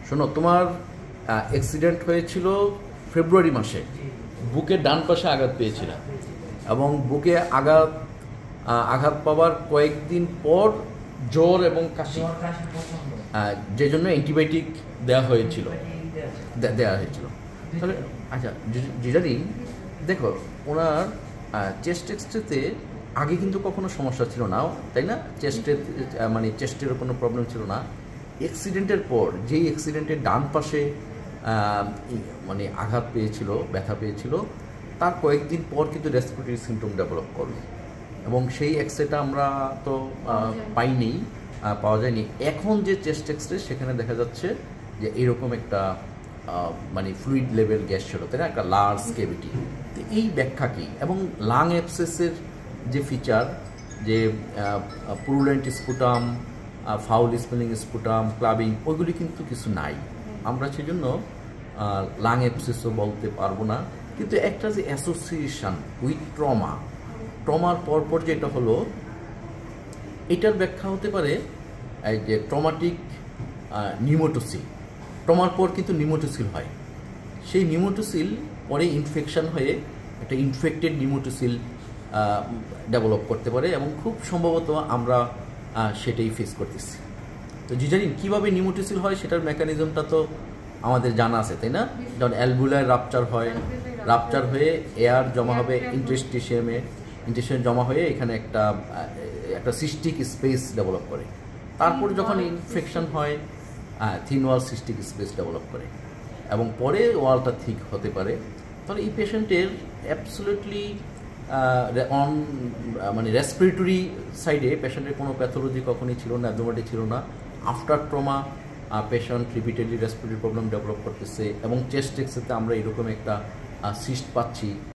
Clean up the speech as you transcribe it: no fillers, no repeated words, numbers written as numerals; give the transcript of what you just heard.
শোনো, তোমার অ্যাক্সিডেন্ট হয়েছিল ফেব্রুয়ারি মাসে। বুকের ডান পাশে আঘাত পেয়েছিলাম এবং বুকে আঘাত পাওয়ার কয়েকদিন পর জ্বর এবং কাশি, যে জন্য অ্যান্টিবায়োটিক দেওয়া হয়েছিল। তাহলে আচ্ছা জিজানি, দেখো ওনার চেস্ট এক্সরেতে আগে কিন্তু কখনো সমস্যা ছিল না, তাই না? চেস্টের কোনো প্রবলেম ছিল না। অ্যাক্সিডেন্টের পর, যেই অ্যাক্সিডেন্টের ডান পাশে আঘাত পেয়েছিল, ব্যথা পেয়েছিল, তার কয়েকদিন পর কিন্তু রেসপিরেটরি সিমটম ডেভেলপ করলো এবং সেই এক্সরেটা আমরা তো পাওয়া যায়নি। এখন যে চেস্ট এক্সরে, সেখানে দেখা যাচ্ছে যে এরকম একটা ফ্লুইড লেভেল গ্যাস ছিল, তাই না? একটা লার্জ ক্যাভিটি। তো এই ব্যাখ্যা কী? এবং লাং অ্যাবসেসের যে ফিচার, যে purulent sputum, foul smelling sputum, clubbing, ওইগুলি কিন্তু কিছু নাই। আমরা সেজন্য লাং অ্যাবসেসও বলতে পারবো না। কিন্তু একটা যে অ্যাসোসিয়েশন উইথ ট্রমার পরপর যেটা হলো, এটার ব্যাখ্যা হতে পারে এই যে ট্রমাটিক নিউমোটোসিল। ট্রমার পর কিন্তু নিউমোটোসিল হয়, সেই নিউমোটোসিল পরে ইনফেকশন হয়ে একটা ইনফেক্টেড নিউমোটোসিল ডেভেলপ করতে পারে এবং খুব সম্ভবত আমরা সেটাই ফেস করতেছি। তো জিজানিন, কীভাবে নিউমোটোসিল হয় সেটার মেকানিজমটা তো আমাদের জানা আছে, তাই না? যেমন অ্যালভুলার রাপচার হয়, রাপচার হয়ে এয়ার জমা হবে ইন্টেস্টিনে জমা হয়ে এখানে একটা সিস্টিক স্পেস ডেভেলপ করে। তারপরে যখন ইনফেকশন হয়, থিন ওয়াল সিস্টিক স্পেস ডেভেলপ করে এবং পরে ওয়ালটা থিক হতে পারে। তাহলে এই পেশেন্টের অ্যাবসলিউটলি রেসপিরেটরি সাইডে পেশেন্টের কোনো প্যাথোলজি কখনই ছিল না, অ্যাবনর্মালিটি ছিল না। After trauma patient repeatedly respiratory problem develop করতেছে এবং চেস্ট এক্সরেতে আমরা এরকম একটা সিস্ট পাচ্ছি।